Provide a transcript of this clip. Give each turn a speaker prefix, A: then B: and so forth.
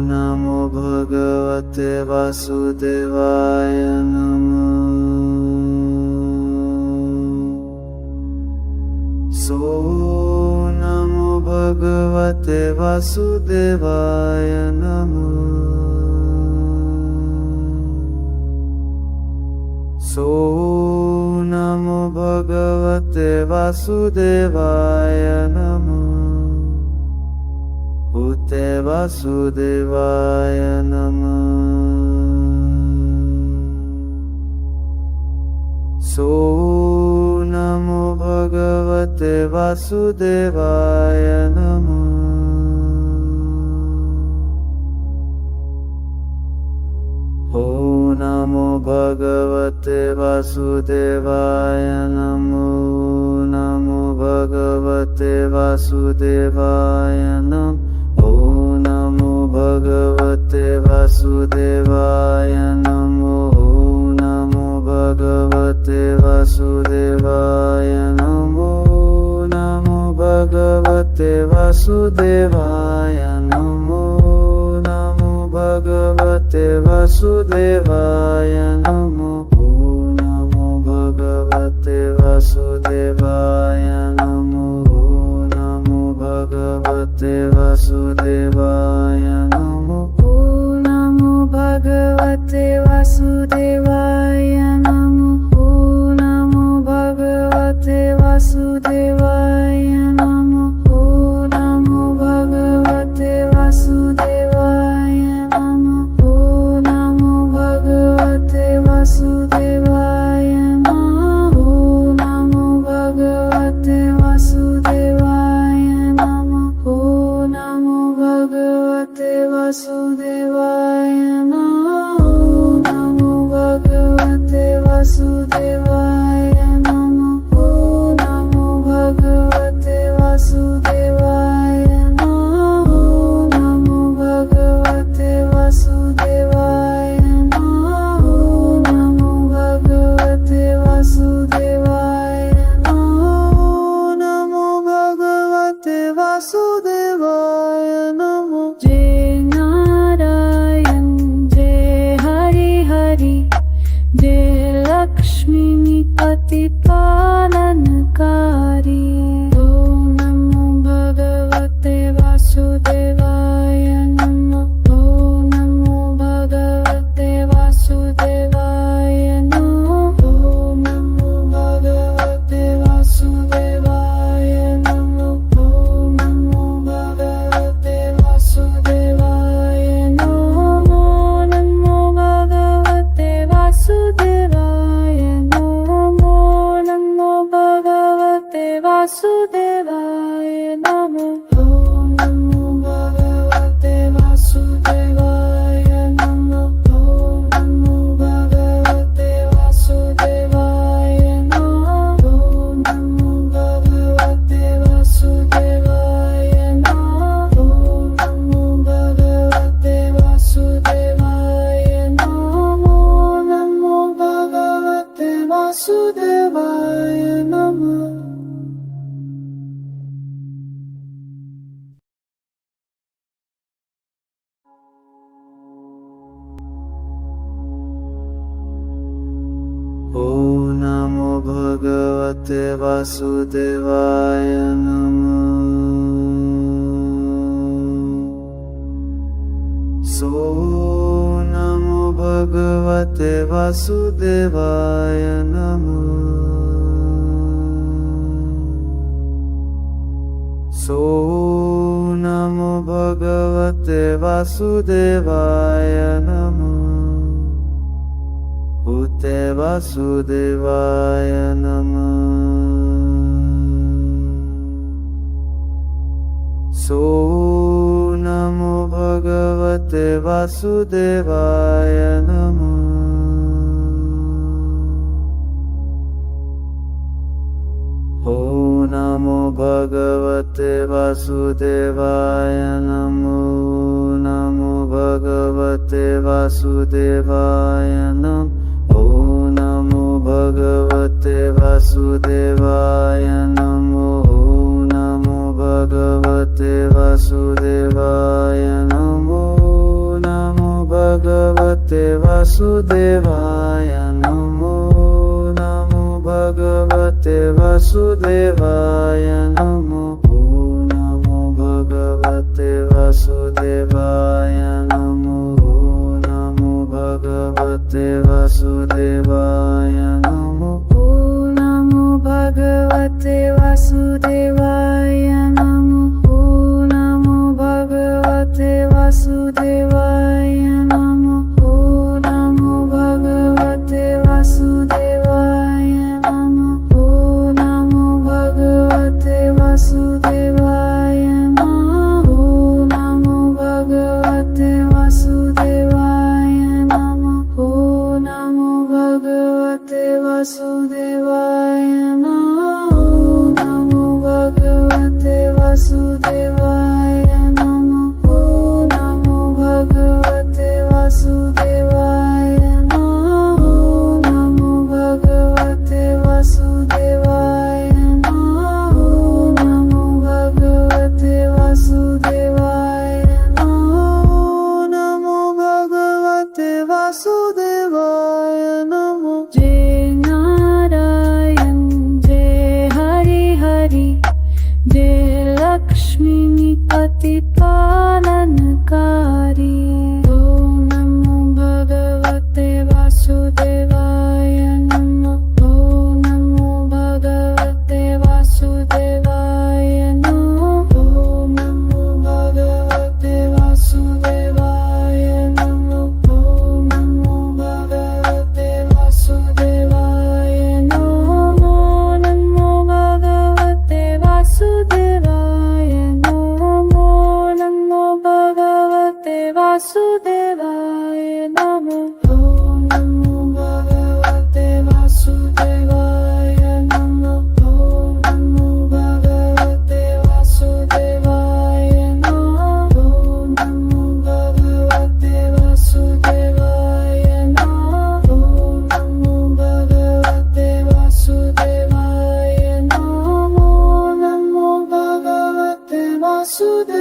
A: नमो भगवते वासुदेवाय नमः। नमो भगवते वासुदेवाय नमः। नमो भगवते वासुदेवाय नमः। भूते वासुदेवाय नमः। नमो भगवते वासुदेवाय नमः। नमो भगवते वासुदेवाय नमो। नमो भगवते वासुदेवाय नमो। नमो भगवते वासुदेवाय नमो। नमो भगवते वासुदेवाय नमो। नमो भगवते वासुदेवाय नमो। नमो भगवते वासुदेवाय नमो। नमो भगवते वासुदेवाय नमो। नमो भगवते वासुदेवाय नमो। नमो भगवते वासुदेवाय नमो। नमो भगवते वासुदेवाय नमो। नमो भगवते वासुदेवाय नमो। नमो भगवते वासुदेवाय नमो। नमो भगवते वासुदेवाय नमो। नमो भगवते वासुदेवाय नमो। नमो भगवते वासुदेवाय नमो। नमो भगवते वासुदेवाय नमो। नमो भगवते वासुदेवाय नमो। नमो भगवते वासुदेवाय नमो। नमो भगवते वासुदेवाय नमो। जय नारायण जय हरि हरि जय लक्ष्मीपति पालनकारी। ओम नमो भगवते वासुदेवाय नमो। ओम नमो भगवते वासुदेवाय नमो। ओम नमो भगवते वासुदेवाय नमो। ओम नमो भगवते वासुदेवाय नमो। नमो भगवते वासुदेवाय नमो। नमो भगवते वासुदेवाय नमो। ओम नमो भगवते वासुदेवाय नमो। ओम नमो भगवते वासुदेवाय नमो। ओम नमो भगवते वासुदेवाय नमो। ओम नमो भगवते वासुदेवाय नमो। नमो भगवते वासुदेवाय नमो। ओम नमो भगवते वासुदेवाय नमः। नमो भगवते वासुदेवाय नमः। नमो भगवते वासुदेवाय नमः। भूते वासुदेवाय नमः। नमो भगवते वासुदेवाय नमः। नमो भगवते वासुदेवाय नमो। नमो भगवते वासुदेवाय नमो। नमो भगवते वासुदेवाय नमो। नमो भगवते वासुदेवाय नमो। वासुदेवाय नमो नमो भगवते वासुदेवाय नमो नमो भगवते वासुदेवाय नमो नमो भगवते वासुदेवाय नमो नमो भगवते वासुदेवाय नमो नमो भगवते वासुदेवाय नमो नमो भगवते वासुदेवाय नमो नमो भगवते वासुदेवाय नमो नमो भगवते वासुदेवाय नमो नमो भगवते वासुदेवाय नमो नमो भगवते वासुदेवाय नमो नमो भगवते वासुदेवाय नमो नमो भगवते वासुदेवाय नमो नमो भगवते वासुदेवाय नमो नमो भगवते वासुदेवाय नमो। जय नारायण जय हरि हरि जय लक्ष्मीपति पालनकारी। ओम नमो भगवते वासुदेवाय नमो ओम नमो भगवते वासुदेवाय नमो ओम नमो भगवते वासुदेवाय नमो ओम नमो भगवते वासुदेवाय नमो नमो भगवते वासुदेवाय नमो नमो भगवते वासुदेवाय नमो ओम नमो भगवते वासुदेवाय नमो ओम नमो भगवते वासुदेवाय नमो ओम नमो भगवते वासुदेवाय नमो ओम नमो भगवते वासुदेवाय नमो नमो भगवते वासुदेवाय।